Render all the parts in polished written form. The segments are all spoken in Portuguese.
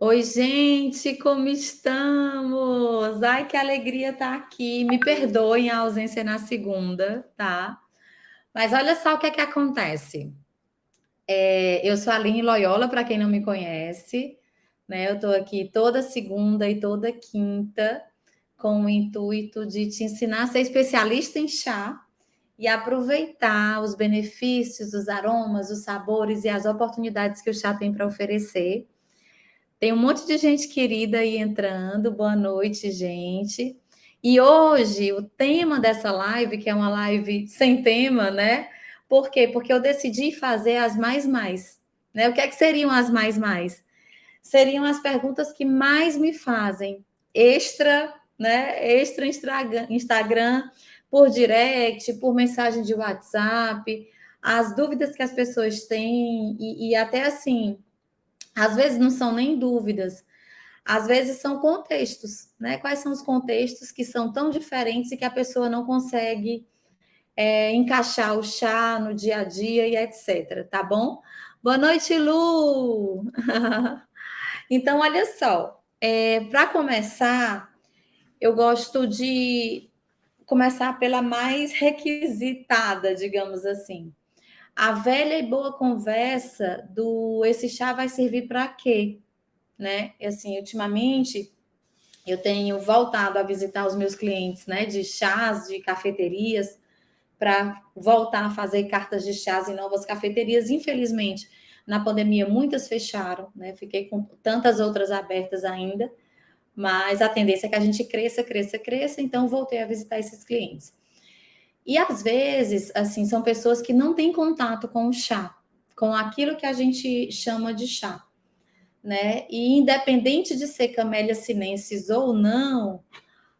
Oi, gente, como estamos? Ai, que alegria estar aqui. Me perdoem a ausência na segunda, tá? Mas olha só o que é que acontece. Eu sou a Aline Loyola, para quem não me conhece, né? Eu estou aqui toda segunda e toda quinta com o intuito de te ensinar a ser especialista em chá e aproveitar os benefícios, os aromas, os sabores e as oportunidades que o chá tem para oferecer. Tem um monte de gente querida aí entrando. Boa noite, gente. E hoje o tema dessa live, que é uma live sem tema, né? Por quê? Porque eu decidi fazer as mais, né? O que é que seriam as mais? Seriam as perguntas que mais me fazem, extra, né? Extra Instagram, por direct, por mensagem de WhatsApp, as dúvidas que as pessoas têm e até assim, às vezes não são nem dúvidas, às vezes são contextos, né? Quais são os contextos que são tão diferentes e que a pessoa não consegue encaixar o chá no dia a dia e etc. Tá bom? Boa noite, Lu! Então, olha só, para começar, eu gosto de começar pela mais requisitada, digamos assim. A velha e boa conversa do esse chá vai servir para quê? Né? E assim, ultimamente eu tenho voltado a visitar os meus clientes, né, de chás, de cafeterias, para voltar a fazer cartas de chás em novas cafeterias. Infelizmente, na pandemia, muitas fecharam, né? Fiquei com tantas outras abertas ainda, mas a tendência é que a gente cresça, então voltei a visitar esses clientes. E às vezes, assim, são pessoas que não têm contato com o chá, com aquilo que a gente chama de chá, né? E independente de ser Camellia sinensis ou não,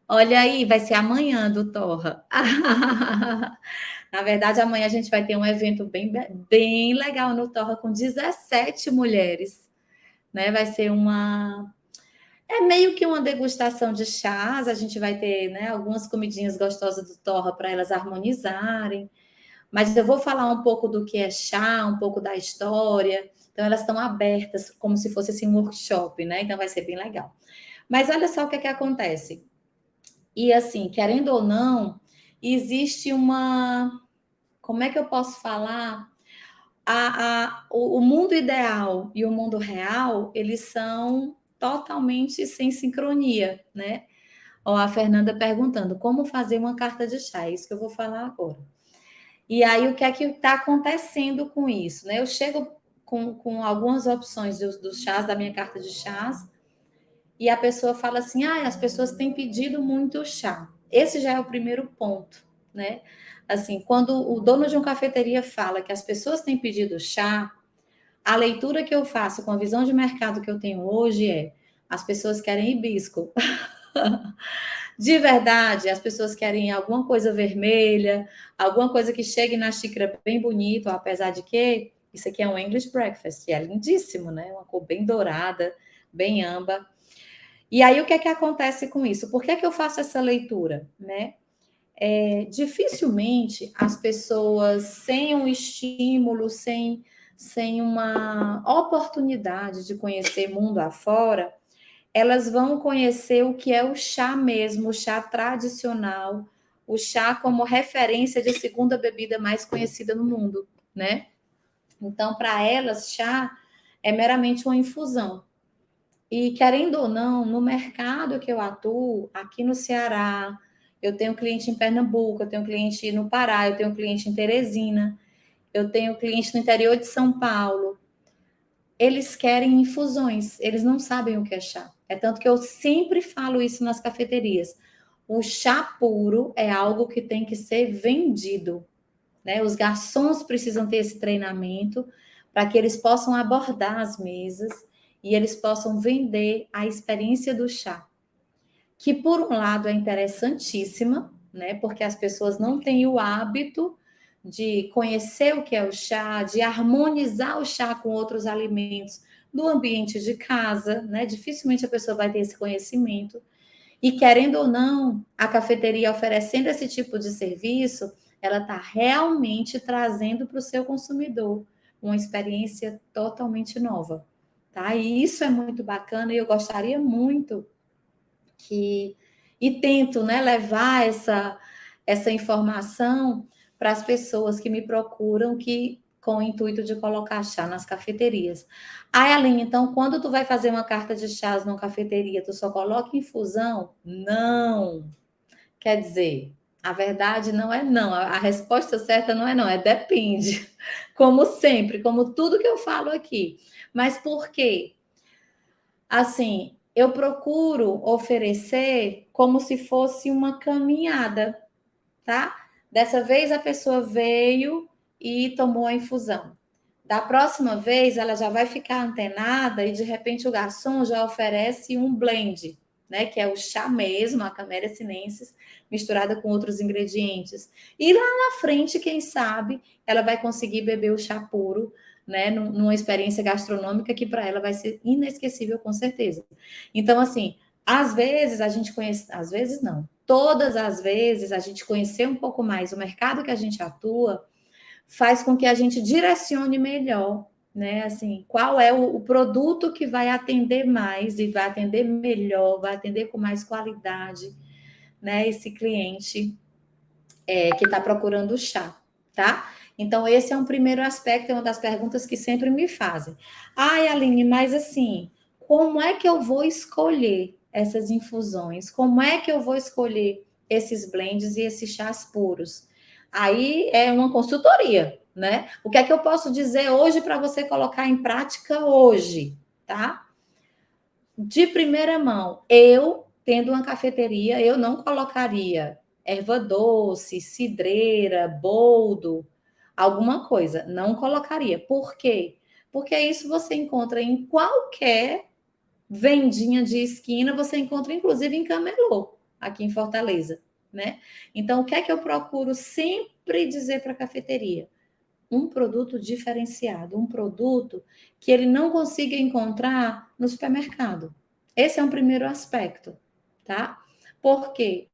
olha aí, vai ser amanhã do Torra. Na verdade, amanhã a gente vai ter um evento bem legal no Torra com 17 mulheres, né? Vai ser uma. É meio que uma degustação de chás. A gente vai ter, né, algumas comidinhas gostosas do Torra para elas harmonizarem. Mas eu vou falar um pouco do que é chá, um pouco da história. Então, elas estão abertas, como se fosse assim, um workshop, né? Então, vai ser bem legal. Mas olha só o que é que acontece. E assim, querendo ou não, existe uma. Como é que eu posso falar? O mundo ideal e o mundo real, eles são totalmente sem sincronia, né? Ó, a Fernanda perguntando como fazer uma carta de chá, é isso que eu vou falar agora. E aí, o que é que está acontecendo com isso? Né? Eu chego com algumas opções dos chás, da minha carta de chás, e a pessoa fala assim: ah, as pessoas têm pedido muito chá. Esse já é o primeiro ponto, né? Assim, quando o dono de uma cafeteria fala que as pessoas têm pedido chá, a leitura que eu faço com a visão de mercado que eu tenho hoje é: as pessoas querem hibisco. De verdade, as pessoas querem alguma coisa vermelha, alguma coisa que chegue na xícara bem bonito, apesar de que isso aqui é um English breakfast, e é lindíssimo, né? Uma cor bem dourada, bem âmbar. E aí, o que é que acontece com isso? Por que é que eu faço essa leitura, né? Dificilmente as pessoas, sem um estímulo, sem uma oportunidade de conhecer mundo afora, elas vão conhecer o que é o chá mesmo, o chá tradicional, o chá como referência de segunda bebida mais conhecida no mundo, né? Então, para elas, chá é meramente uma infusão. E querendo ou não, no mercado que eu atuo, aqui no Ceará, eu tenho cliente em Pernambuco, eu tenho cliente no Pará, eu tenho cliente em Teresina, eu tenho cliente no interior de São Paulo. Eles querem infusões, eles não sabem o que é chá. É tanto que eu sempre falo isso nas cafeterias. O chá puro é algo que tem que ser vendido, né? Os garçons precisam ter esse treinamento para que eles possam abordar as mesas e eles possam vender a experiência do chá, que por um lado é interessantíssima, né? Porque as pessoas não têm o hábito de conhecer o que é o chá, de harmonizar o chá com outros alimentos no ambiente de casa, né? Dificilmente a pessoa vai ter esse conhecimento. E querendo ou não, a cafeteria oferecendo esse tipo de serviço, ela está realmente trazendo para o seu consumidor uma experiência totalmente nova, tá? E isso é muito bacana e eu gostaria muito e tento, né, levar essa informação para as pessoas que me procuram com o intuito de colocar chá nas cafeterias. Ah, Aline, então quando tu vai fazer uma carta de chás numa cafeteria, tu só coloca infusão? Não. Quer dizer, a verdade não é não. A resposta certa não é não, é depende. Como sempre, como tudo que eu falo aqui. Mas por quê? Assim, eu procuro oferecer como se fosse uma caminhada, tá? Dessa vez a pessoa veio e tomou a infusão. Da próxima vez ela já vai ficar antenada e de repente o garçom já oferece um blend, né? Que é o chá mesmo, a Camellia sinensis, misturada com outros ingredientes. E lá na frente, quem sabe, ela vai conseguir beber o chá puro, né? Numa experiência gastronômica que para ela vai ser inesquecível, com certeza. Então, assim, às vezes a gente conhece, às vezes não, todas as vezes a gente conhecer um pouco mais o mercado que a gente atua faz com que a gente direcione melhor, né? Assim, qual é o produto que vai atender mais e vai atender melhor, vai atender com mais qualidade, né? Esse cliente que está procurando o chá, tá? Então, esse é um primeiro aspecto, é uma das perguntas que sempre me fazem. Ai, Aline, mas assim, como é que eu vou escolher essas infusões? Como é que eu vou escolher esses blends e esses chás puros? Aí é uma consultoria, né? O que é que eu posso dizer hoje para você colocar em prática hoje, tá? De primeira mão, eu, tendo uma cafeteria, eu não colocaria erva doce, cidreira, boldo, alguma coisa. Não colocaria. Por quê? Porque isso você encontra em qualquer vendinha de esquina, você encontra inclusive em camelô, aqui em Fortaleza, né? Então, o que é que eu procuro sempre dizer para a cafeteria? Um produto diferenciado, um produto que ele não consiga encontrar no supermercado. Esse é um primeiro aspecto, tá? Por quê?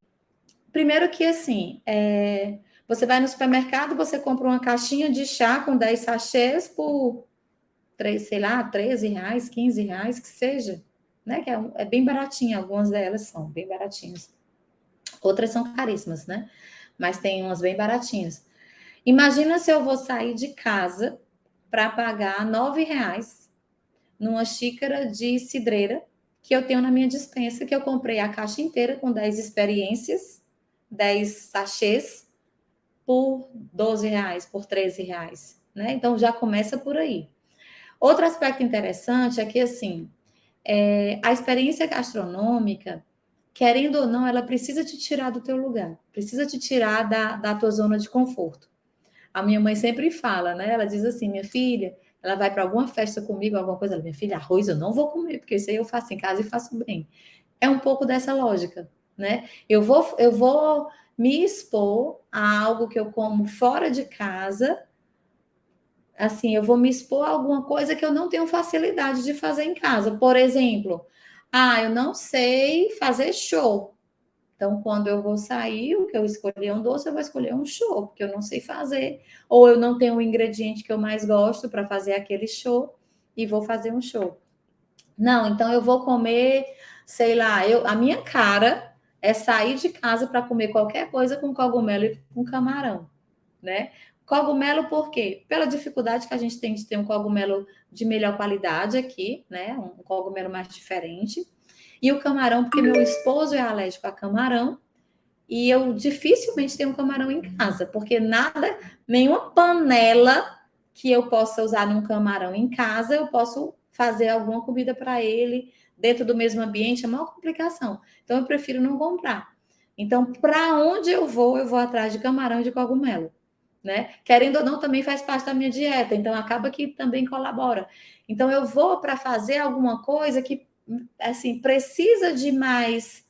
Primeiro que, assim, você vai no supermercado, você compra uma caixinha de chá com 10 sachês por, 3, sei lá, R$ 13, R$ 15, que seja, né? Que é bem baratinho, algumas delas são bem baratinhas. Outras são caríssimas, né? Mas tem umas bem baratinhas. Imagina se eu vou sair de casa para pagar R$ 9 numa xícara de cidreira que eu tenho na minha despensa, que eu comprei a caixa inteira com 10 experiências, 10 sachês, por R$ 12, por R$ 13, né? Então já começa por aí. Outro aspecto interessante é que, assim, a experiência gastronômica, querendo ou não, ela precisa te tirar do teu lugar, precisa te tirar da tua zona de conforto. A minha mãe sempre fala, né? Ela diz assim, minha filha, ela vai para alguma festa comigo, alguma coisa, ela, minha filha, arroz eu não vou comer, porque isso aí eu faço em casa e faço bem. É um pouco dessa lógica, né? Eu vou me expor a algo que eu como fora de casa, assim, eu vou me expor a alguma coisa que eu não tenho facilidade de fazer em casa. Por exemplo, eu não sei fazer show. Então, quando eu vou sair, o que eu escolher um doce, eu vou escolher um show, porque eu não sei fazer. Ou eu não tenho o ingrediente que eu mais gosto para fazer aquele show e vou fazer um show. Não, então eu vou comer, sei lá, a minha cara é sair de casa para comer qualquer coisa com cogumelo e com camarão, né? Cogumelo por quê? Pela dificuldade que a gente tem de ter um cogumelo de melhor qualidade aqui, né? Um cogumelo mais diferente. E o camarão, porque meu esposo é alérgico a camarão e eu dificilmente tenho um camarão em casa, porque nada, nenhuma panela que eu possa usar num camarão em casa, eu posso fazer alguma comida para ele dentro do mesmo ambiente, é a maior complicação. Então eu prefiro não comprar. Então, para onde eu vou atrás de camarão e de cogumelo, né? Querendo ou não, também faz parte da minha dieta, então acaba que também colabora. Então eu vou para fazer alguma coisa que assim precisa de mais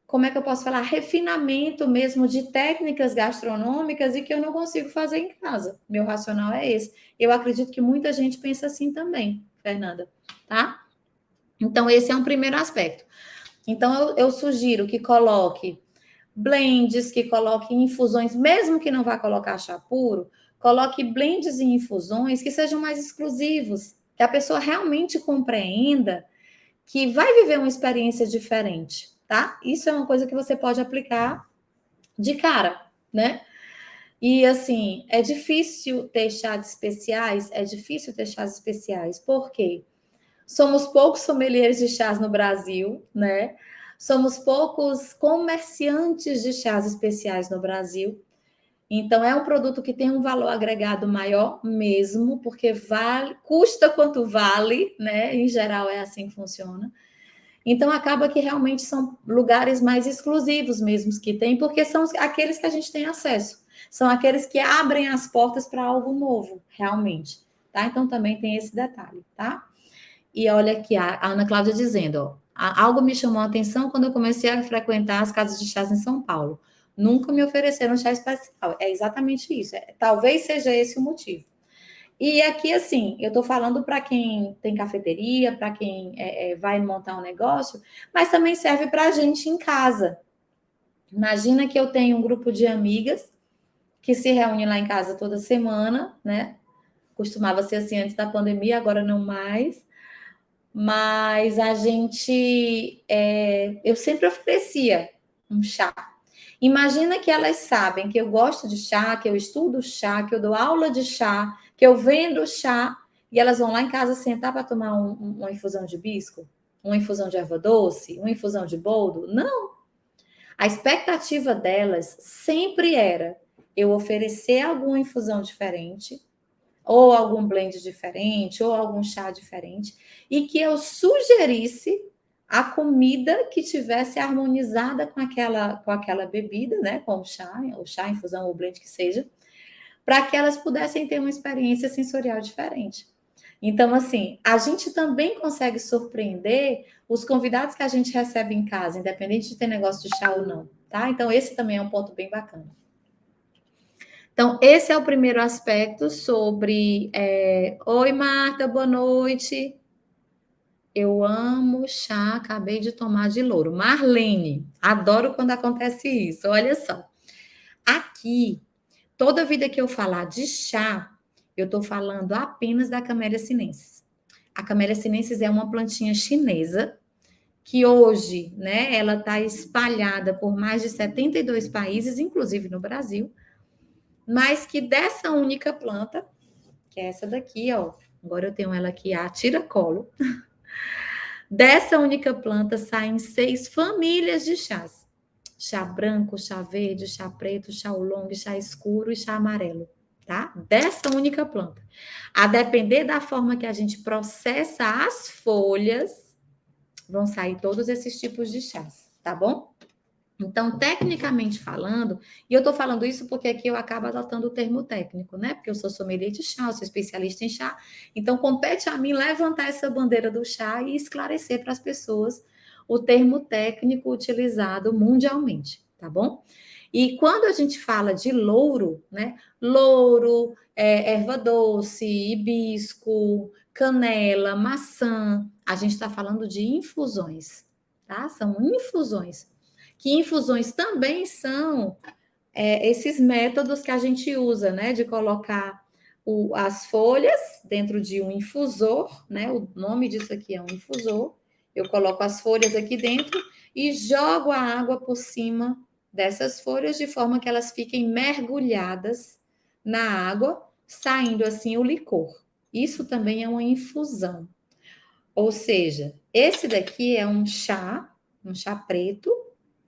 como é que eu posso falar? Refinamento mesmo de técnicas gastronômicas e que eu não consigo fazer em casa. Meu racional é esse. Eu acredito que muita gente pensa assim também, Fernanda, tá? Então, esse é um primeiro aspecto. Então, eu sugiro que coloque blends, que coloque infusões, mesmo que não vá colocar chá puro, coloque blends e infusões que sejam mais exclusivos, Que a pessoa realmente compreenda que vai viver uma experiência diferente, tá? Isso é uma coisa que você pode aplicar de cara, né? E assim, é difícil ter chás especiais, por quê? Somos poucos sommeliers de chás no Brasil, né? Somos poucos comerciantes de chás especiais no Brasil. Então, é um produto que tem um valor agregado maior mesmo, porque vale, custa quanto vale, né? Em geral, é assim que funciona. Então, acaba que realmente são lugares mais exclusivos mesmo que tem, porque são aqueles que a gente tem acesso. São aqueles que abrem as portas para algo novo, realmente. Tá? Então, também tem esse detalhe, tá? E olha aqui, a Ana Cláudia dizendo, ó, algo me chamou a atenção quando eu comecei a frequentar as casas de chás em São Paulo. Nunca me ofereceram chá especial. É exatamente isso. Talvez seja esse o motivo. E aqui, assim, eu estou falando para quem tem cafeteria, para quem vai montar um negócio, mas também serve para a gente em casa. Imagina que eu tenho um grupo de amigas que se reúne lá em casa toda semana, né? Costumava ser assim antes da pandemia, agora não mais. Mas a gente, eu sempre oferecia um chá. Imagina que elas sabem que eu gosto de chá, que eu estudo chá, que eu dou aula de chá, que eu vendo chá, e elas vão lá em casa sentar para tomar uma infusão de hibisco, uma infusão de erva doce, uma infusão de boldo. Não. A expectativa delas sempre era eu oferecer alguma infusão diferente, ou algum blend diferente, ou algum chá diferente, e que eu sugerisse a comida que tivesse harmonizada com aquela bebida, né? Com o chá, infusão ou blend que seja, para que elas pudessem ter uma experiência sensorial diferente. Então, assim, a gente também consegue surpreender os convidados que a gente recebe em casa, independente de ter negócio de chá ou não, tá? Então, esse também é um ponto bem bacana. Então, esse é o primeiro aspecto sobre. Oi, Marta, boa noite. Eu amo chá, acabei de tomar de louro. Marlene, adoro quando acontece isso. Olha só. Aqui, toda vida que eu falar de chá, eu estou falando apenas da Camellia sinensis. A Camellia sinensis é uma plantinha chinesa que hoje, né, ela está espalhada por mais de 72 países, inclusive no Brasil, mas que dessa única planta, que é essa daqui, ó, agora eu tenho ela aqui, a tiracolo, dessa única planta saem 6 famílias de chás. Chá branco, chá verde, chá preto, chá oolong, chá escuro e chá amarelo, tá? Dessa única planta. A depender da forma que a gente processa as folhas, vão sair todos esses tipos de chás, tá bom? Então, tecnicamente falando, e eu estou falando isso porque aqui eu acabo adotando o termo técnico, né? Porque eu sou sommelier de chá, eu sou especialista em chá. Então, compete a mim levantar essa bandeira do chá e esclarecer para as pessoas o termo técnico utilizado mundialmente, tá bom? E quando a gente fala de louro, né? Louro, erva doce, hibisco, canela, maçã, a gente está falando de infusões, tá? São infusões que infusões também são esses métodos que a gente usa, né? De colocar as folhas dentro de um infusor, né? O nome disso aqui é um infusor. Eu coloco as folhas aqui dentro e jogo a água por cima dessas folhas de forma que elas fiquem mergulhadas na água, saindo assim o licor. Isso também é uma infusão. Ou seja, esse daqui é um chá preto.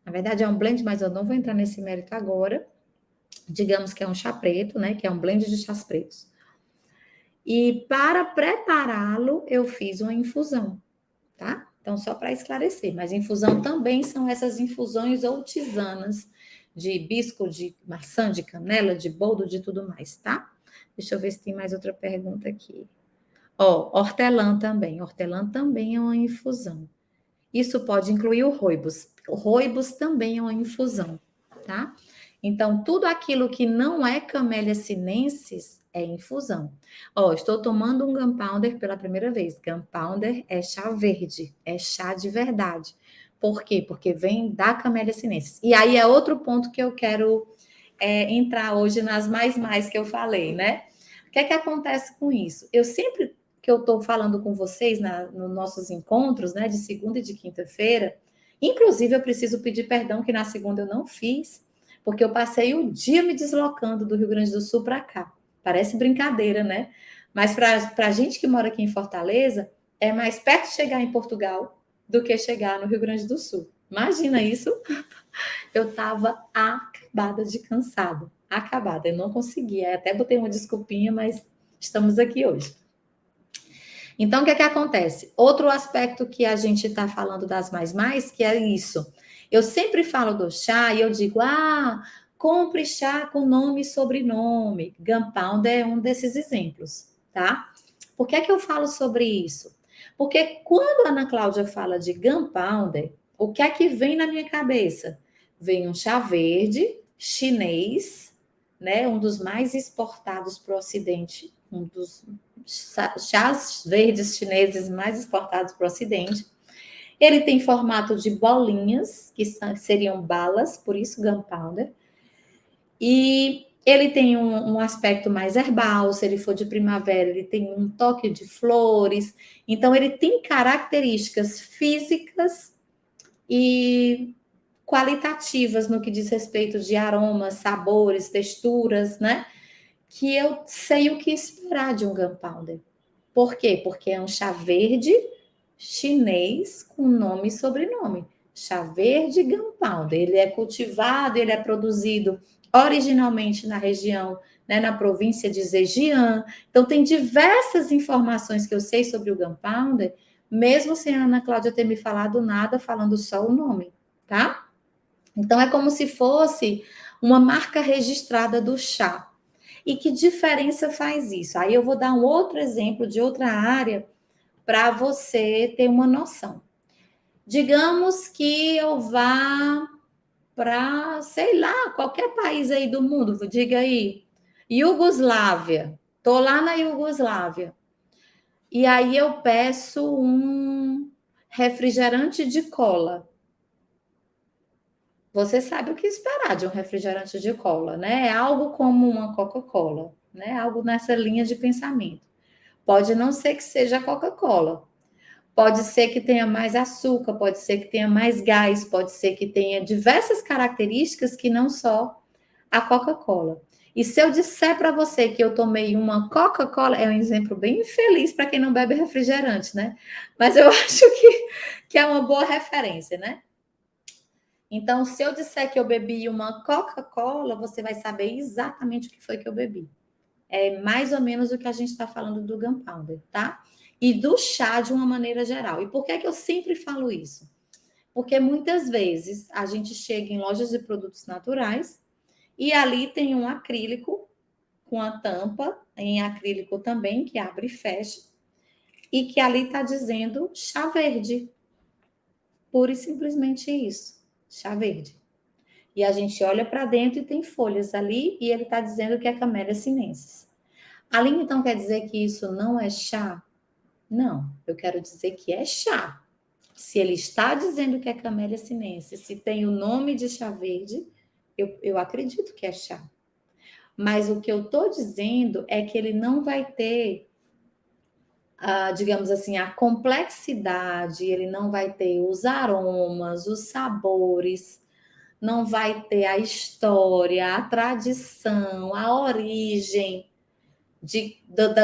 Na verdade, é um blend, mas eu não vou entrar nesse mérito agora. Digamos que é um chá preto, né? Que é um blend de chás pretos. E para prepará-lo, eu fiz uma infusão, tá? Então, só para esclarecer, mas infusão também são essas infusões ou tisanas de hibisco, de maçã, de canela, de boldo, de tudo mais, tá? Deixa eu ver se tem mais outra pergunta aqui. Ó, hortelã também. Hortelã também é uma infusão. Isso pode incluir o rooibos. O rooibos também é uma infusão, tá? Então, tudo aquilo que não é Camellia sinensis é infusão. Ó, estou tomando um Gunpowder pela primeira vez. Gunpowder é chá verde, é chá de verdade. Por quê? Porque vem da Camellia sinensis. E aí é outro ponto que eu quero entrar hoje nas mais que eu falei, né? O que é que acontece com isso? Eu sempre que eu estou falando com vocês nos nossos encontros, né, de segunda e de quinta-feira. Inclusive, eu preciso pedir perdão que na segunda eu não fiz, porque eu passei o dia me deslocando do Rio Grande do Sul para cá. Parece brincadeira, né? Mas para a gente que mora aqui em Fortaleza, é mais perto chegar em Portugal do que chegar no Rio Grande do Sul. Imagina isso. Eu estava acabada de cansada. Acabada, eu não conseguia. Até botei uma desculpinha, mas estamos aqui hoje. Então, o que é que acontece? Outro aspecto que a gente está falando das mais, que é isso. Eu sempre falo do chá e eu digo, compre chá com nome e sobrenome. Gunpowder é um desses exemplos, tá? Por que é que eu falo sobre isso? Porque quando a Ana Cláudia fala de Gunpowder, o que é que vem na minha cabeça? Vem um chá verde chinês, né? Um dos mais exportados para o Ocidente, um dos chás verdes chineses mais exportados para o Ocidente. Ele tem formato de bolinhas, que seriam balas, por isso gunpowder. E ele tem um aspecto mais herbal, se ele for de primavera, ele tem um toque de flores. Então, ele tem características físicas e qualitativas no que diz respeito de aromas, sabores, texturas, né? Que eu sei o que esperar de um gunpowder. Por quê? Porque é um chá verde chinês com nome e sobrenome. Chá verde gunpowder. Ele é cultivado, ele é produzido originalmente na região, né, na província de Zhejiang. Então, tem diversas informações que eu sei sobre o gunpowder, mesmo sem a Ana Cláudia ter me falado nada, falando só o nome, tá? Então, é como se fosse uma marca registrada do chá. E que diferença faz isso? Aí eu vou dar um outro exemplo de outra área para você ter uma noção. Digamos que eu vá para, sei lá, qualquer país aí do mundo, diga aí, Iugoslávia. Estou lá na Iugoslávia. E aí eu peço um refrigerante de cola. Você sabe o que esperar de um refrigerante de cola, né? É algo como uma Coca-Cola, né? Algo nessa linha de pensamento. Pode não ser que seja a Coca-Cola. Pode ser que tenha mais açúcar, pode ser que tenha mais gás, pode ser que tenha diversas características que não só a Coca-Cola. E se eu disser para você que eu tomei uma Coca-Cola, é um exemplo bem infeliz para quem não bebe refrigerante, né? Mas eu acho que é uma boa referência, né? Então, se eu disser que eu bebi uma Coca-Cola, você vai saber exatamente o que foi que eu bebi. É mais ou menos o que a gente está falando do gunpowder, tá? E do chá de uma maneira geral. E por que é que eu sempre falo isso? Porque muitas vezes a gente chega em lojas de produtos naturais e ali tem um acrílico com a tampa em acrílico também, que abre e fecha, e que ali está dizendo chá verde. Pura e simplesmente isso, chá verde. E a gente olha para dentro e tem folhas ali, e ele está dizendo que é Camellia sinensis. Ali, então, quer dizer que isso não é chá? Não, eu quero dizer que é chá. Se ele está dizendo que é Camellia sinensis, se tem o nome de chá verde, eu acredito que é chá. Mas o que eu estou dizendo é que ele não vai ter, digamos assim, a complexidade, ele não vai ter os aromas, os sabores, não vai ter a história, a tradição, a origem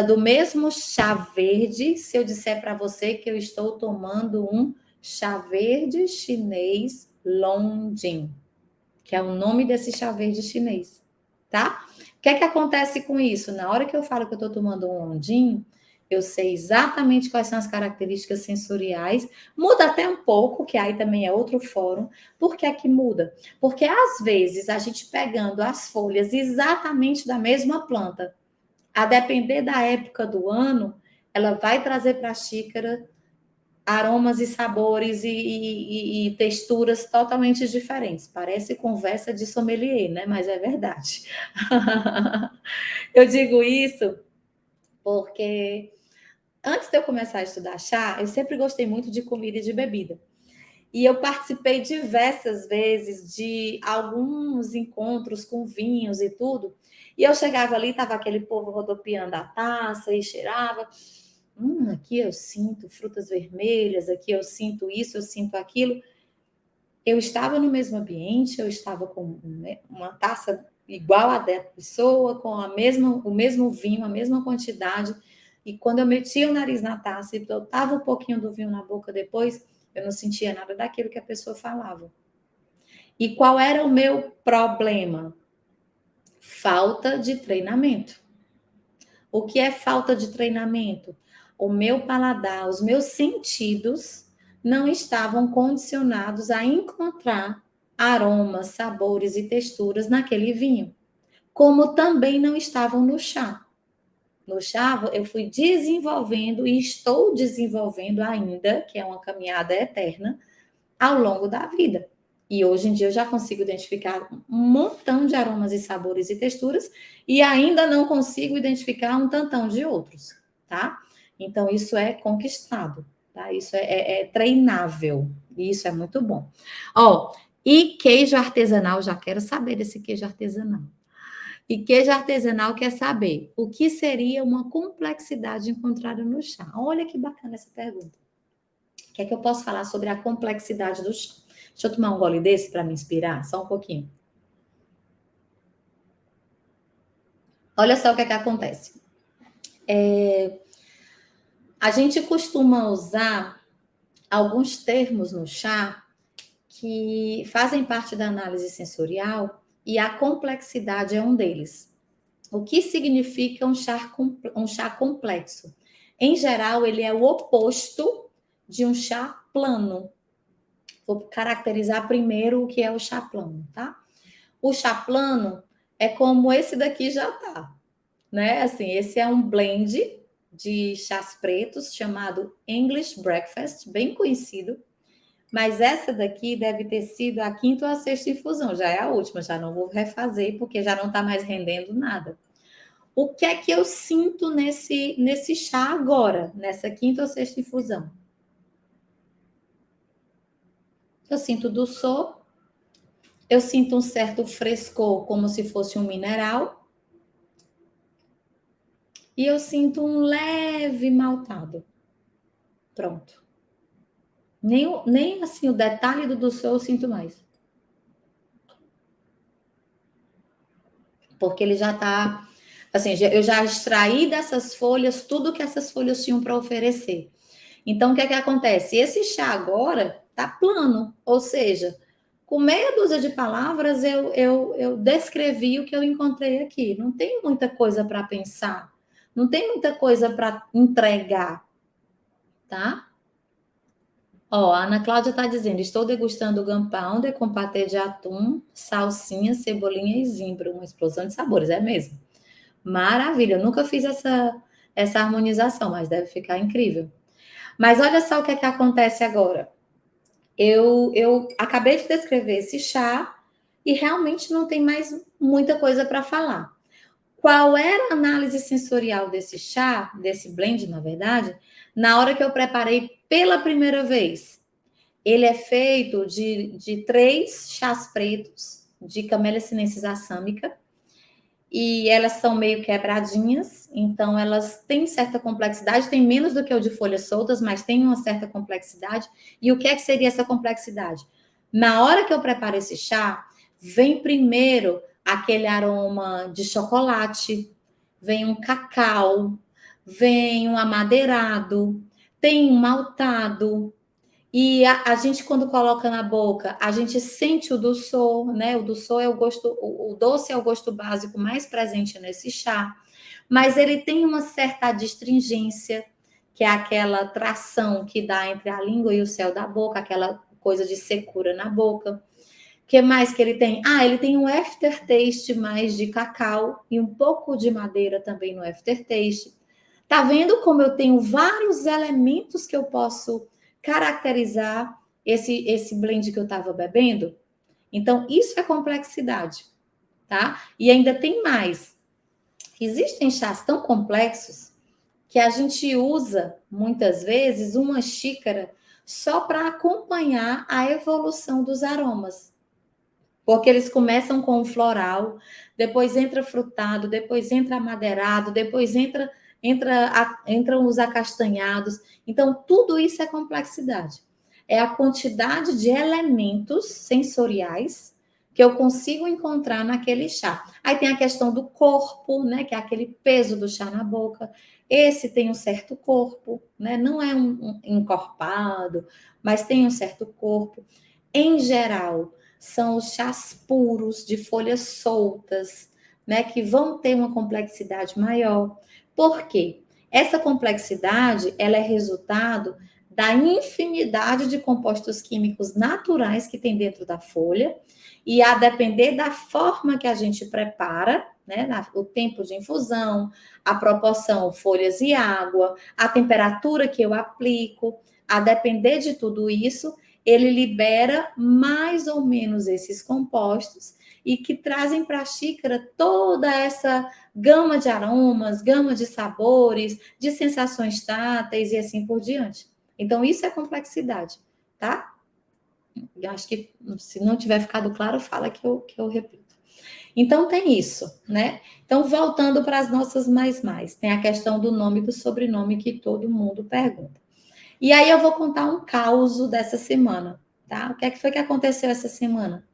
do mesmo chá verde, se eu disser para você que eu estou tomando um chá verde chinês Longjing, que é o nome desse chá verde chinês, tá? O que é que acontece com isso? Na hora que eu falo que eu estou tomando um Longjing, eu sei exatamente quais são as características sensoriais. Muda até um pouco, que aí também é outro fórum. Por que é que muda? Porque às vezes a gente pegando as folhas exatamente da mesma planta, a depender da época do ano, ela vai trazer para a xícara aromas e sabores e texturas totalmente diferentes. Parece conversa de sommelier, né? Mas é verdade. Eu digo isso porque antes de eu começar a estudar chá, eu sempre gostei muito de comida e de bebida. E eu participei diversas vezes de alguns encontros com vinhos e tudo. E eu chegava ali, estava aquele povo rodopiando a taça e cheirava. Aqui eu sinto frutas vermelhas, aqui eu sinto isso, eu sinto aquilo. Eu estava no mesmo ambiente, eu estava com, né, uma taça igual a da pessoa, com o mesmo vinho, a mesma quantidade, e quando eu metia o nariz na taça e botava um pouquinho do vinho na boca depois, eu não sentia nada daquilo que a pessoa falava. E qual era o meu problema? Falta de treinamento. O que é falta de treinamento? O meu paladar, os meus sentidos não estavam condicionados a encontrar aromas, sabores e texturas naquele vinho, como também não estavam no chá. No chá, eu fui desenvolvendo e estou desenvolvendo ainda, que é uma caminhada eterna, ao longo da vida. E hoje em dia eu já consigo identificar um montão de aromas e sabores e texturas e ainda não consigo identificar um tantão de outros, tá? Então isso é conquistado, tá? Isso é treinável e isso é muito bom. Ó, e queijo artesanal, já quero saber desse queijo artesanal. E queijo artesanal quer saber o que seria uma complexidade encontrada no chá. Olha que bacana essa pergunta. O que é que eu posso falar sobre a complexidade do chá? Deixa eu tomar um gole desse para me inspirar, só um pouquinho. Olha só o que é que acontece. A gente costuma usar alguns termos no chá que fazem parte da análise sensorial e a complexidade é um deles. O que significa um chá complexo? Em geral, ele é o oposto de um chá plano. Vou caracterizar primeiro o que é o chá plano, tá? O chá plano é como esse daqui já tá, né? Assim, esse é um blend de chás pretos chamado English Breakfast, bem conhecido. Mas essa daqui deve ter sido a quinta ou a sexta infusão, já é a última, já não vou refazer porque já não está mais rendendo nada. O que é que eu sinto nesse chá agora, nessa quinta ou sexta infusão? Eu sinto doçor, eu sinto um certo frescor, como se fosse um mineral, e eu sinto um leve maltado. Pronto. Nem assim o detalhe do doçor eu sinto mais. Porque ele já está. Assim, eu já extraí dessas folhas tudo que essas folhas tinham para oferecer. Então, o que é que acontece? Esse chá agora está plano, ou seja, com meia dúzia de palavras eu descrevi o que eu encontrei aqui. Não tem muita coisa para pensar, não tem muita coisa para entregar, tá? Ó, a Ana Cláudia está dizendo: estou degustando gunpowder com patê de atum, salsinha, cebolinha e zimbro. Uma explosão de sabores, é mesmo. Maravilha, eu nunca fiz essa harmonização, mas deve ficar incrível. Mas olha só o que é que acontece agora. Eu acabei de descrever esse chá e realmente não tem mais muita coisa para falar. Qual era a análise sensorial desse chá, desse blend, na verdade, na hora que eu preparei pela primeira vez? Ele é feito de 3 chás pretos de Camellia sinensis assâmica e elas são meio quebradinhas, então elas têm certa complexidade, tem menos do que o de folhas soltas, mas tem uma certa complexidade. E o que é que seria essa complexidade? Na hora que eu preparo esse chá, vem primeiro aquele aroma de chocolate, vem um cacau, vem um amadeirado, tem um maltado, e a gente, quando coloca na boca, a gente sente o doçor, né? O doçor é o gosto, o doce é o gosto básico mais presente nesse chá, mas ele tem uma certa adstringência, que é aquela tração que dá entre a língua e o céu da boca, aquela coisa de secura na boca. O que mais que ele tem? Ah, ele tem um aftertaste mais de cacau e um pouco de madeira também no aftertaste. Tá vendo como eu tenho vários elementos que eu posso caracterizar esse blend que eu estava bebendo? Então, isso é complexidade, tá? E ainda tem mais. Existem chás tão complexos que a gente usa, muitas vezes, uma xícara só para acompanhar a evolução dos aromas. Porque eles começam com o floral, depois entra frutado, depois entra amadeirado, depois entra entram os acastanhados. Então, tudo isso é complexidade. É a quantidade de elementos sensoriais que eu consigo encontrar naquele chá. Aí tem a questão do corpo, né? Que é aquele peso do chá na boca. Esse tem um certo corpo, né? Não é um encorpado, mas tem um certo corpo. Em geral, são os chás puros, de folhas soltas, né? Que vão ter uma complexidade maior. Por quê? Essa complexidade, ela é resultado da infinidade de compostos químicos naturais que tem dentro da folha, e a depender da forma que a gente prepara, né, o tempo de infusão, a proporção folhas e água, a temperatura que eu aplico, a depender de tudo isso, ele libera mais ou menos esses compostos e que trazem para a xícara toda essa gama de aromas, gama de sabores, de sensações táteis e assim por diante. Então, isso é complexidade, tá? Eu acho que, se não tiver ficado claro, fala que eu repito. Então, tem isso, né? Então, voltando para as nossas mais, tem a questão do nome e do sobrenome que todo mundo pergunta. E aí eu vou contar um caos dessa semana, tá? O que é que foi que aconteceu essa semana?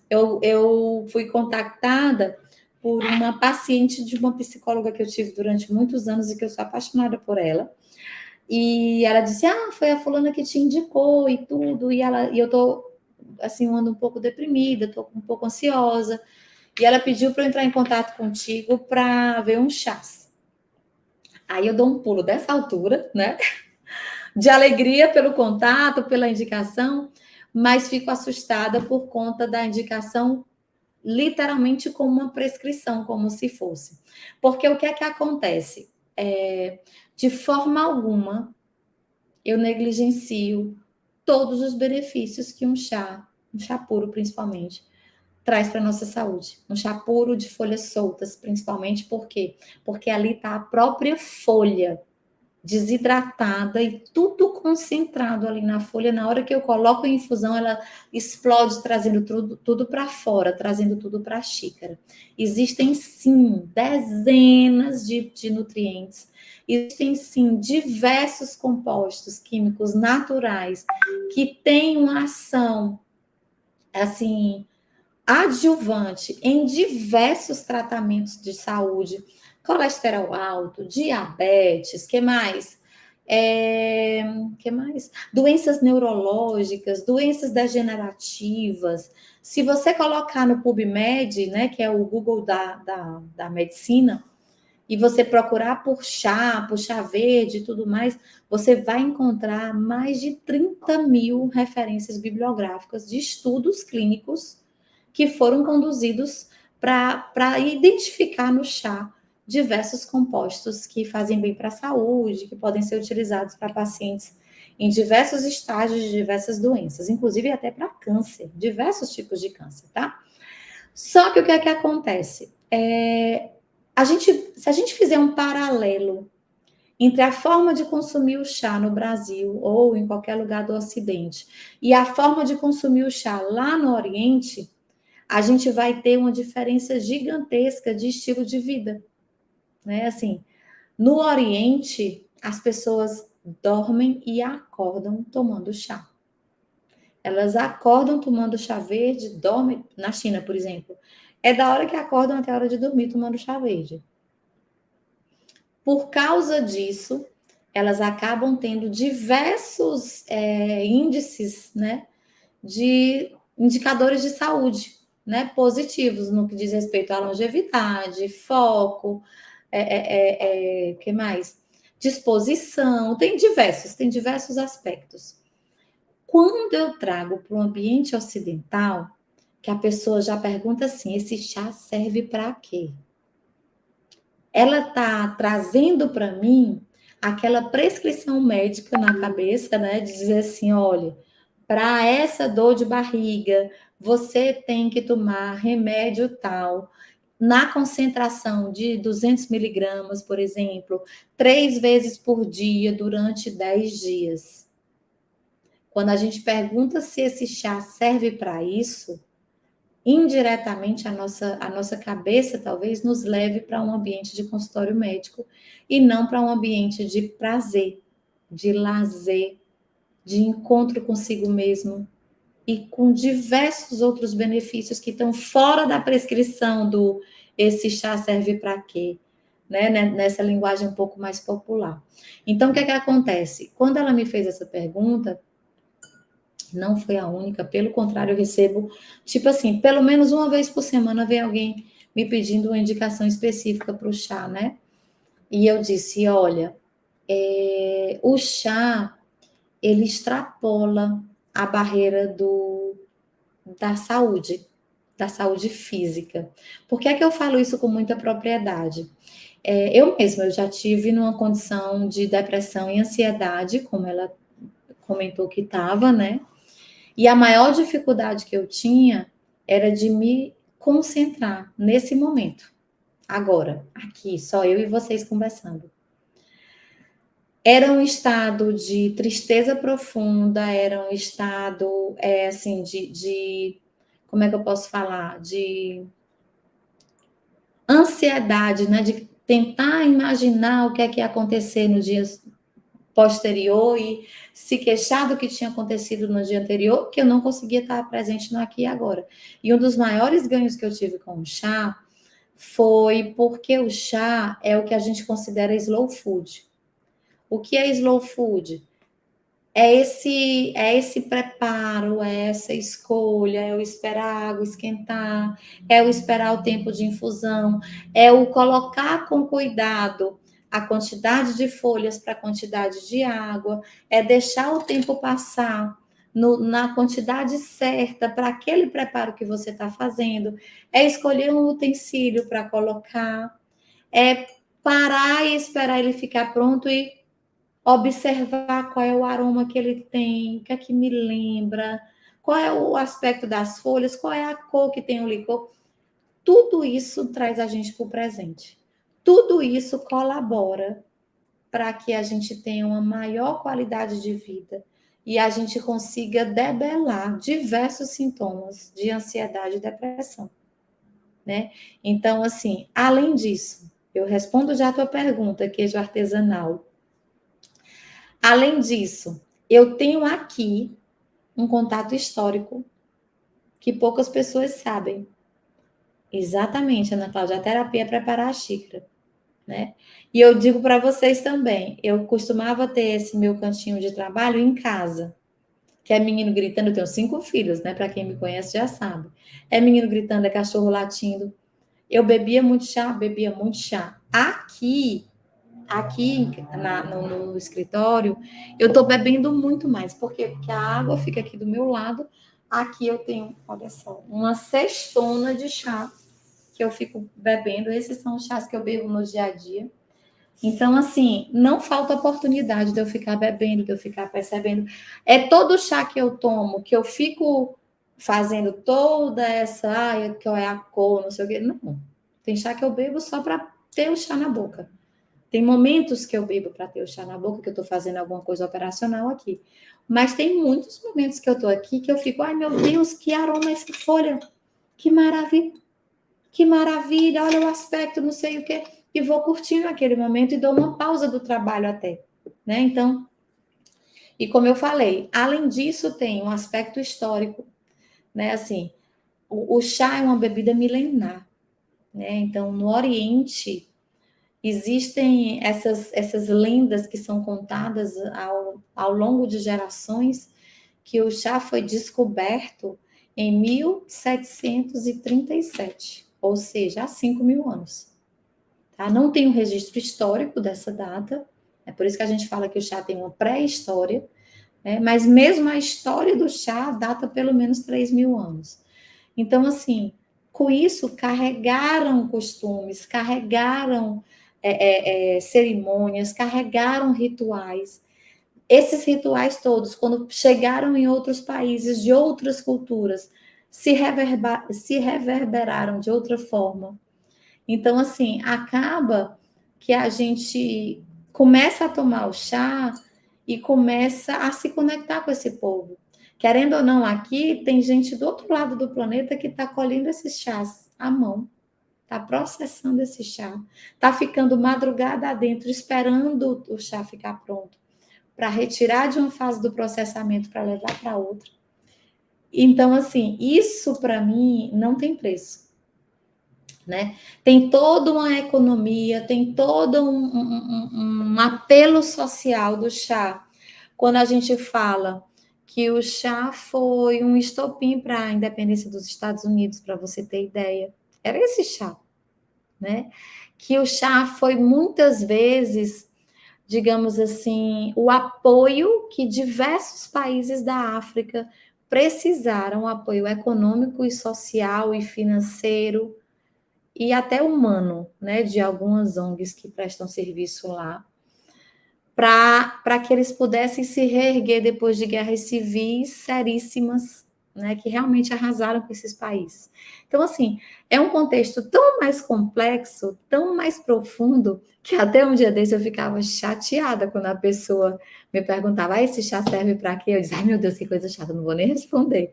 Eu fui contactada por uma paciente de uma psicóloga que eu tive durante muitos anos e que eu sou apaixonada por ela. E ela disse: Ah, foi a fulana que te indicou e tudo. E eu tô assim, ando um pouco deprimida, tô um pouco ansiosa. E ela pediu para eu entrar em contato contigo para ver um chás. Aí eu dou um pulo dessa altura, né? De alegria pelo contato, pela indicação, mas fico assustada por conta da indicação literalmente como uma prescrição, como se fosse. Porque o que é que acontece? De forma alguma, eu negligencio todos os benefícios que um chá puro principalmente, traz para a nossa saúde. Um chá puro de folhas soltas, principalmente, por quê? Porque ali está a própria folha desidratada e tudo concentrado ali na folha. Na hora que eu coloco em infusão, ela explode, trazendo tudo para fora, trazendo tudo para a xícara. Existem, sim, dezenas de nutrientes. Existem, sim, diversos compostos químicos naturais que têm uma ação, assim, adjuvante em diversos tratamentos de saúde, colesterol alto, diabetes, que mais? Que mais? Doenças neurológicas, doenças degenerativas. Se você colocar no PubMed, né, que é o Google da medicina, e você procurar por chá verde e tudo mais, você vai encontrar mais de 30 mil referências bibliográficas de estudos clínicos que foram conduzidos para identificar no chá diversos compostos que fazem bem para a saúde, que podem ser utilizados para pacientes em diversos estágios de diversas doenças, inclusive até para câncer, diversos tipos de câncer, tá? Só que o que é que acontece? Se a gente fizer um paralelo entre a forma de consumir o chá no Brasil ou em qualquer lugar do Ocidente e a forma de consumir o chá lá no Oriente, a gente vai ter uma diferença gigantesca de estilo de vida, né? Assim, no Oriente, as pessoas dormem e acordam tomando chá. Elas acordam tomando chá verde, dormem, na China, por exemplo. É da hora que acordam até a hora de dormir tomando chá verde. Por causa disso, elas acabam tendo diversos índices, né, de indicadores de saúde, né, positivos no que diz respeito à longevidade, foco, que mais? Disposição, tem diversos aspectos. Quando eu trago para o ambiente ocidental, que a pessoa já pergunta assim: esse chá serve para quê? Ela está trazendo para mim aquela prescrição médica na cabeça, né? De dizer assim: olha, para essa dor de barriga, você tem que tomar remédio tal, na concentração de 200 miligramas, por exemplo, 3 vezes por dia durante 10 dias. Quando a gente pergunta se esse chá serve para isso, indiretamente a nossa cabeça talvez nos leve para um ambiente de consultório médico e não para um ambiente de prazer, de lazer, de encontro consigo mesmo e com diversos outros benefícios que estão fora da prescrição do esse chá serve para quê? Né? Nessa linguagem um pouco mais popular. Então, o que é que acontece? Quando ela me fez essa pergunta, não foi a única, pelo contrário, eu recebo, tipo assim, pelo menos uma vez por semana vem alguém me pedindo uma indicação específica para o chá, né? E eu disse, olha, o chá, ele extrapola a barreira da saúde física. Por que é que eu falo isso com muita propriedade? Eu mesma, eu já tive numa condição de depressão e ansiedade, como ela comentou que estava, né? E a maior dificuldade que eu tinha era de me concentrar nesse momento, agora, aqui, só eu e vocês conversando. Era um estado de tristeza profunda, era um estado, assim, como é que eu posso falar? De ansiedade, né? De tentar imaginar o que é que ia acontecer no dia posterior e se queixar do que tinha acontecido no dia anterior, que eu não conseguia estar presente no aqui e agora. E um dos maiores ganhos que eu tive com o chá foi porque o chá é o que a gente considera slow food. O que é slow food? É esse preparo, é essa escolha, é o esperar a água esquentar, é o esperar o tempo de infusão, é o colocar com cuidado a quantidade de folhas para a quantidade de água, é deixar o tempo passar na quantidade certa para aquele preparo que você está fazendo, é escolher um utensílio para colocar, é parar e esperar ele ficar pronto e observar qual é o aroma que ele tem, o que é que me lembra, qual é o aspecto das folhas, qual é a cor que tem o licor. Tudo isso traz a gente para o presente. Tudo isso colabora para que a gente tenha uma maior qualidade de vida e a gente consiga debelar diversos sintomas de ansiedade e depressão, né? Então, assim, além disso, eu respondo já a tua pergunta, queijo artesanal. Além disso, eu tenho aqui um contato histórico que poucas pessoas sabem. Exatamente, Ana Cláudia, a terapia é preparar a xícara, né? E eu digo para vocês também, eu costumava ter esse meu cantinho de trabalho em casa, que é menino gritando, eu tenho 5 filhos, né? Para quem me conhece já sabe. É menino gritando, é cachorro latindo. Eu bebia muito chá, bebia muito chá. Aqui no escritório, eu estou bebendo muito mais. Por quê? Porque a água fica aqui do meu lado. Aqui eu tenho, olha só, uma cestona de chá que eu fico bebendo. Esses são os chás que eu bebo no dia a dia. Então, assim, não falta oportunidade de eu ficar bebendo, de eu ficar percebendo. É todo chá que eu tomo, que eu fico fazendo toda essa, qual é a cor, não sei o quê. Não. Tem chá que eu bebo só para ter o chá na boca. Tem momentos que eu bebo para ter o chá na boca, que eu estou fazendo alguma coisa operacional aqui. Mas tem muitos momentos que eu estou aqui que eu fico, ai meu Deus, que aroma essa folha! Que maravilha, olha o aspecto, não sei o quê. E vou curtindo aquele momento e dou uma pausa do trabalho até. Né? Então, e como eu falei, além disso, tem um aspecto histórico. Né? Assim, o chá é uma bebida milenar. Né? Então, no Oriente, existem essas lendas que são contadas ao longo de gerações, que o chá foi descoberto em 1737, ou seja, há 5.000 anos. Tá? Não tem um registro histórico dessa data, é por isso que a gente fala que o chá tem uma pré-história, né? Mas mesmo a história do chá data pelo menos 3.000 anos. Então, assim, com isso, carregaram costumes, carregaram cerimônias, carregaram rituais. Esses rituais todos, quando chegaram em outros países, de outras culturas, se reverberaram de outra forma. Então, assim, acaba que a gente começa a tomar o chá e começa a se conectar com esse povo. Querendo ou não, aqui tem gente do outro lado do planeta que está colhendo esses chás à mão, está processando esse chá, está ficando madrugada adentro, esperando o chá ficar pronto, para retirar de uma fase do processamento para levar para outra. Então, assim, isso para mim não tem preço, né? Tem toda uma economia, tem todo um apelo social do chá. Quando a gente fala que o chá foi um estopim para a independência dos Estados Unidos, para você ter ideia, era esse chá, né? Que o chá foi muitas vezes, digamos assim, o apoio que diversos países da África precisaram, apoio econômico e social e financeiro e até humano, né, de algumas ONGs que prestam serviço lá, para que eles pudessem se reerguer depois de guerras civis seríssimas, né, que realmente arrasaram com esses países. Então, assim, é um contexto tão mais complexo, tão mais profundo, que até um dia desse eu ficava chateada quando a pessoa me perguntava: ah, esse chá serve para quê? Eu dizia: ai meu Deus, que coisa chata, não vou nem responder.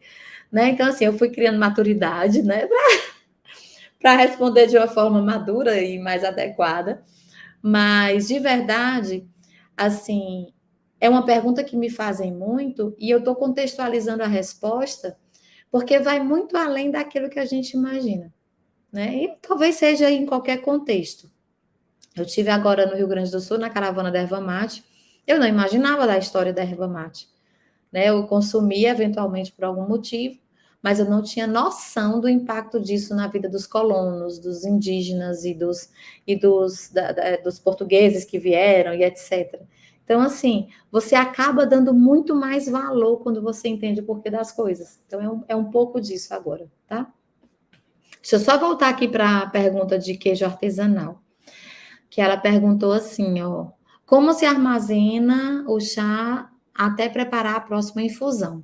Né? Então, assim, eu fui criando maturidade, né, para responder de uma forma madura e mais adequada. Mas, de verdade, assim, é uma pergunta que me fazem muito e eu estou contextualizando a resposta porque vai muito além daquilo que a gente imagina, né? E talvez seja em qualquer contexto. Eu tive agora no Rio Grande do Sul, na caravana da erva mate. Eu não imaginava da história da erva mate, né? Eu consumia eventualmente por algum motivo, mas eu não tinha noção do impacto disso na vida dos colonos, dos indígenas dos portugueses que vieram e etc. Então, assim, você acaba dando muito mais valor quando você entende o porquê das coisas. Então, é um pouco disso agora, tá? Deixa eu só voltar aqui para a pergunta de queijo artesanal, que ela perguntou assim, ó, como se armazena o chá até preparar a próxima infusão?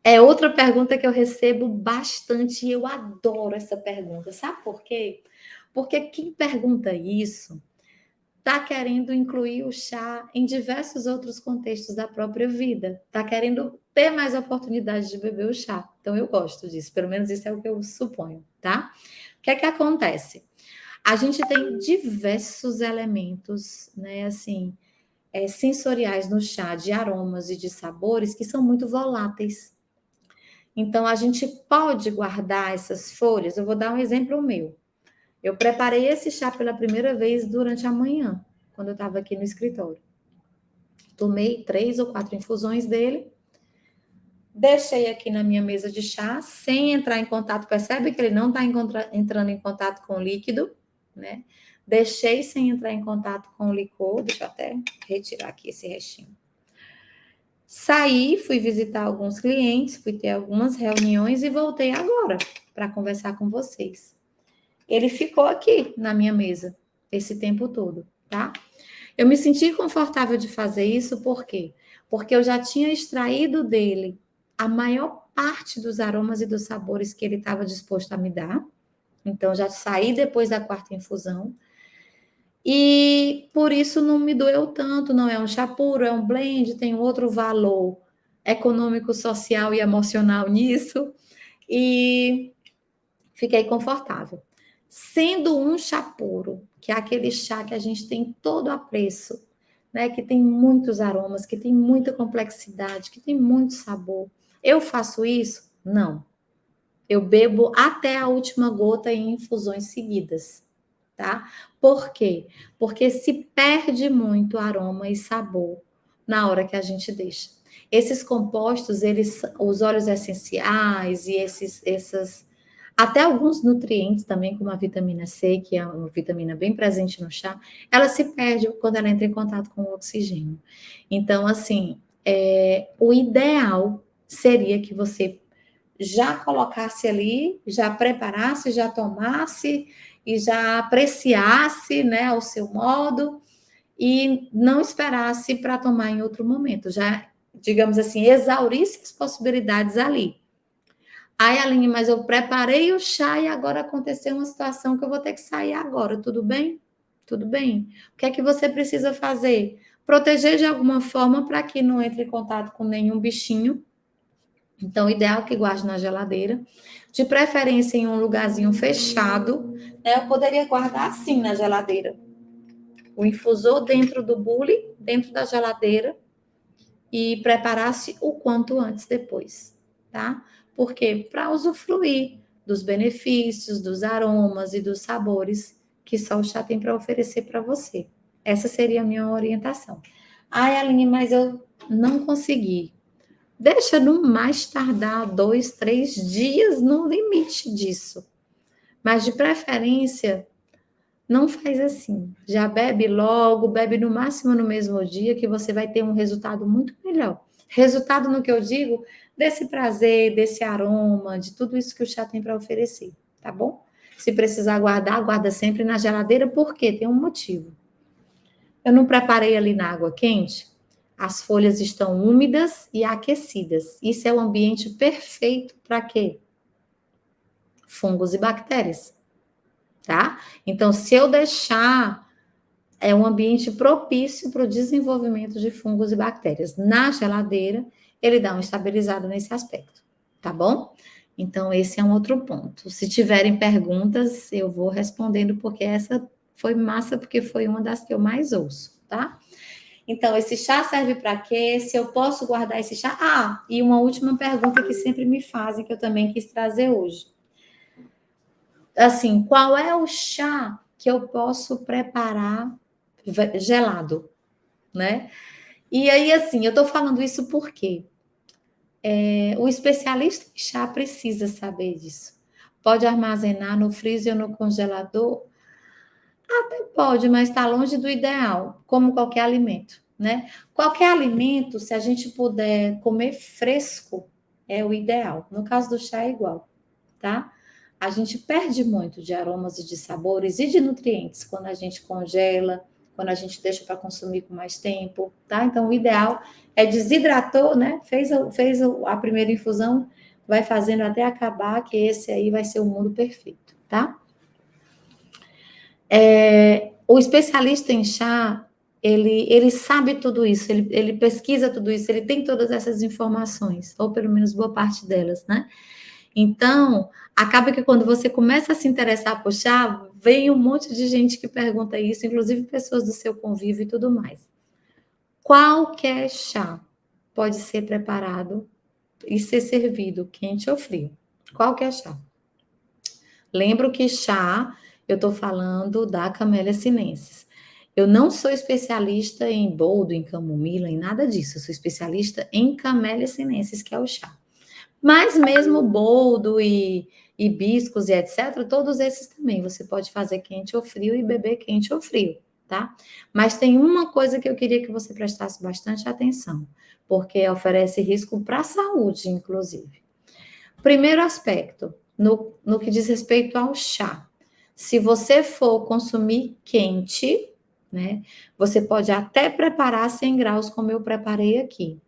É outra pergunta que eu recebo bastante e eu adoro essa pergunta. Sabe por quê? Porque quem pergunta isso está querendo incluir o chá em diversos outros contextos da própria vida. Está querendo ter mais oportunidade de beber o chá. Então eu gosto disso, pelo menos isso é o que eu suponho, tá? O que é que acontece? A gente tem diversos elementos, né, assim, sensoriais no chá, de aromas e de sabores que são muito voláteis. Então, a gente pode guardar essas folhas. Eu vou dar um exemplo meu. Eu preparei esse chá pela primeira vez durante a manhã, quando eu estava aqui no escritório. Tomei 3 ou 4 infusões dele, deixei aqui na minha mesa de chá, sem entrar em contato. Percebe que ele não está entrando em contato com o líquido, né? Deixei sem entrar em contato com o licor. Deixa eu até retirar aqui esse restinho. Saí, fui visitar alguns clientes, fui ter algumas reuniões e voltei agora para conversar com vocês. Ele ficou aqui na minha mesa esse tempo todo, tá? Eu me senti confortável de fazer isso, por quê? Porque eu já tinha extraído dele a maior parte dos aromas e dos sabores que ele estava disposto a me dar. Então, já saí depois da 4ª infusão. E por isso não me doeu tanto, não é um chá puro, é um blend, tem outro valor econômico, social e emocional nisso. E fiquei confortável. Sendo um chá puro, que é aquele chá que a gente tem todo apreço, né? Que tem muitos aromas, que tem muita complexidade, que tem muito sabor. Eu faço isso? Não. Eu bebo até a última gota em infusões seguidas, tá? Por quê? Porque se perde muito aroma e sabor na hora que a gente deixa. Esses compostos, os óleos essenciais e essas até alguns nutrientes também, como a vitamina C, que é uma vitamina bem presente no chá, ela se perde quando ela entra em contato com o oxigênio. Então, assim, o ideal seria que você já colocasse ali, já preparasse, já tomasse e já apreciasse, né, ao seu modo e não esperasse para tomar em outro momento, já, digamos assim, exaurisse as possibilidades ali. Ai, Aline, mas eu preparei o chá e agora aconteceu uma situação que eu vou ter que sair agora, tudo bem? Tudo bem. O que é que você precisa fazer? Proteger de alguma forma para que não entre em contato com nenhum bichinho, Então, o ideal é que guarde na geladeira, de preferência em um lugarzinho fechado, né? Eu poderia guardar assim na geladeira. O infusor dentro do bule, dentro da geladeira, e preparasse o quanto antes depois, tá? Porque para usufruir dos benefícios, dos aromas e dos sabores que só o chá tem para oferecer para você. Essa seria a minha orientação. Ai, Aline, mas eu não consegui. Deixa no mais tardar 2, 3 dias no limite disso. Mas de preferência, não faz assim. Já bebe logo, bebe no máximo no mesmo dia, que você vai ter um resultado muito melhor. Resultado no que eu digo, desse prazer, desse aroma, de tudo isso que o chá tem para oferecer, tá bom? Se precisar guardar, guarda sempre na geladeira, porque tem um motivo. Eu não preparei ali na água quente, as folhas estão úmidas e aquecidas. Isso é o ambiente perfeito para quê? Fungos e bactérias, tá? Então, se eu deixar é um ambiente propício para o desenvolvimento de fungos e bactérias. Na geladeira, ele dá uma estabilizada nesse aspecto, tá bom? Então, esse é um outro ponto. Se tiverem perguntas, eu vou respondendo, porque essa foi massa, porque foi uma das que eu mais ouço, tá? Então, esse chá serve para quê? Se eu posso guardar esse chá? Ah, e uma última pergunta que sempre me fazem, que eu também quis trazer hoje. Assim, qual é o chá que eu posso preparar gelado, né? E aí, assim, eu tô falando isso porque o especialista em chá precisa saber disso. Pode armazenar no freezer ou no congelador? Até pode, mas está longe do ideal, como qualquer alimento, né? Qualquer alimento, se a gente puder comer fresco, é o ideal. No caso do chá é igual, tá? A gente perde muito de aromas e de sabores e de nutrientes quando a gente congela, quando a gente deixa para consumir com mais tempo, tá? Então, o ideal é desidratou, né? Fez a primeira infusão, vai fazendo até acabar, que esse aí vai ser o mundo perfeito, tá? O especialista em chá, ele sabe tudo isso, ele pesquisa tudo isso, ele tem todas essas informações, ou pelo menos boa parte delas, né? Então, acaba que quando você começa a se interessar por chá, vem um monte de gente que pergunta isso, inclusive pessoas do seu convívio e tudo mais. Qualquer chá pode ser preparado e ser servido quente ou frio. Qualquer chá. Lembro que chá, eu estou falando da Camellia sinensis. Eu não sou especialista em boldo, em camomila, em nada disso. Eu sou especialista em Camellia sinensis, que é o chá. Mas mesmo boldo e hibiscos e etc., todos esses também você pode fazer quente ou frio e beber quente ou frio, tá? Mas tem uma coisa que eu queria que você prestasse bastante atenção, porque oferece risco para a saúde, inclusive. Primeiro aspecto, no que diz respeito ao chá. Se você for consumir quente, né, você pode até preparar 100 graus, como eu preparei aqui,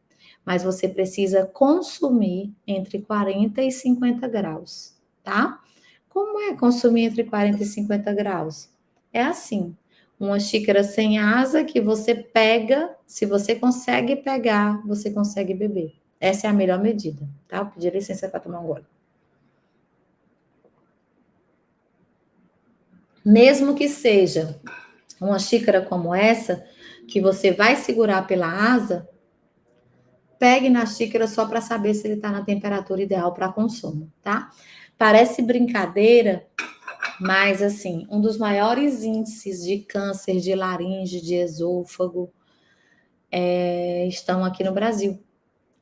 mas você precisa consumir entre 40 e 50 graus, tá? Como é consumir entre 40 e 50 graus? É assim, uma xícara sem asa que você pega, se você consegue pegar, você consegue beber. Essa é a melhor medida, tá? Eu pedi licença para tomar um gole. Mesmo que seja uma xícara como essa, que você vai segurar pela asa, pegue na xícara só para saber se ele está na temperatura ideal para consumo, tá? Parece brincadeira, mas assim, um dos maiores índices de câncer de laringe, de esôfago, estão aqui no Brasil,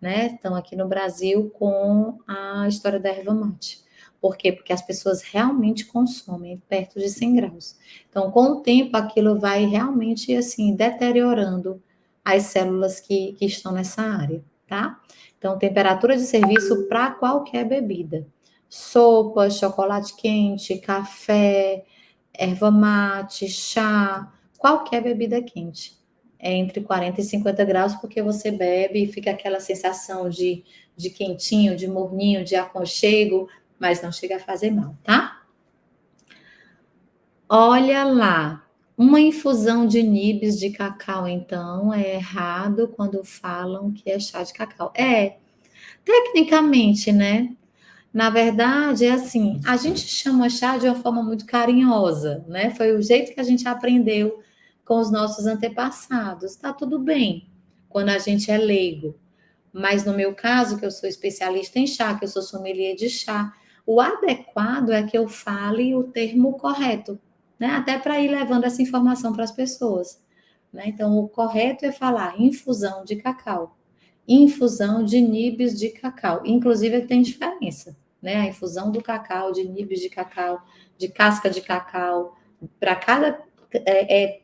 né? Estão aqui no Brasil com a história da erva mate. Por quê? Porque as pessoas realmente consomem perto de 100 graus. Então, com o tempo, aquilo vai realmente, assim, deteriorando as células que estão nessa área, tá? Então, temperatura de serviço para qualquer bebida. Sopa, chocolate quente, café, erva mate, chá, qualquer bebida quente. É entre 40 e 50 graus, porque você bebe e fica aquela sensação de quentinho, de morninho, de aconchego, mas não chega a fazer mal, tá? Olha lá, uma infusão de nibs de cacau, então, é errado quando falam que é chá de cacau. É, Tecnicamente, né? Na verdade, é assim, a gente chama chá de uma forma muito carinhosa, né? Foi o jeito que a gente aprendeu com os nossos antepassados. Tá tudo bem quando a gente é leigo. Mas no meu caso, que eu sou especialista em chá, que eu sou sommelier de chá, o adequado é que eu fale o termo correto, né? Até para ir levando essa informação para as pessoas, né? Então, o correto é falar infusão de cacau, infusão de nibs de cacau. Inclusive, tem diferença, né? A infusão do cacau, de nibs de cacau, de casca de cacau, para cada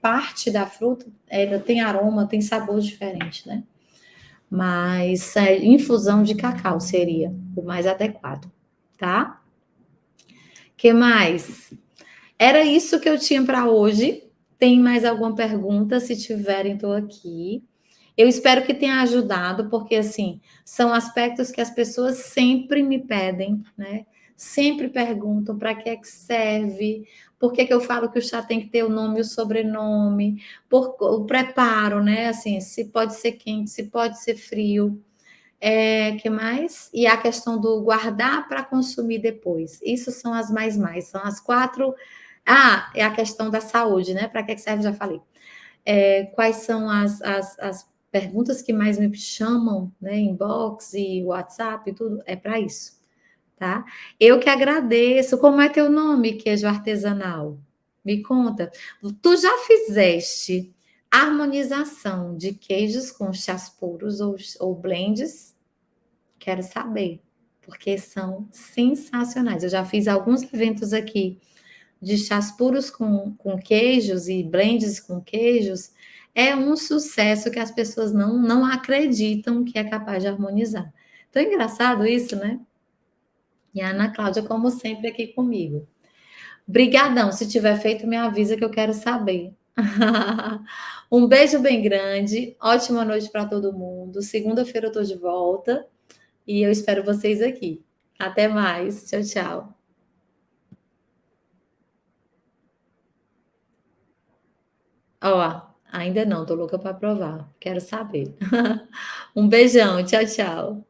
parte da fruta, ela tem aroma, tem sabor diferente, né? Mas infusão de cacau seria o mais adequado, tá? Que mais? Era isso que eu tinha para hoje. Tem mais alguma pergunta? Se tiverem, estou aqui. Eu espero que tenha ajudado, porque assim, são aspectos que as pessoas sempre me pedem, né? Sempre perguntam para que é que serve, por que que eu falo que o chá tem que ter o nome e o sobrenome, por o preparo, né? Assim, se pode ser quente, se pode ser frio. Que mais? E a questão do guardar para consumir depois. Isso são as mais. São as quatro. Ah, é a questão da saúde, né? Para que serve? Já falei. Quais são as perguntas que mais me chamam, né? Inbox e WhatsApp e tudo. É para isso, tá? Eu que agradeço. Como é teu nome, queijo artesanal? Me conta. Tu já fizeste harmonização de queijos com chás puros ou blends? Quero saber, porque são sensacionais. Eu já fiz alguns eventos aqui de chás puros com queijos e blends com queijos. É um sucesso que as pessoas não acreditam que é capaz de harmonizar. Então, é engraçado isso, né? E a Ana Cláudia, como sempre, aqui comigo. Brigadão, se tiver feito, me avisa que eu quero saber. Um beijo bem grande, ótima noite para todo mundo. Segunda-feira eu estou de volta. E eu espero vocês aqui. Até mais. Tchau, tchau. Ó, ainda não, tô louca para provar. Quero saber. Um beijão. Tchau, tchau.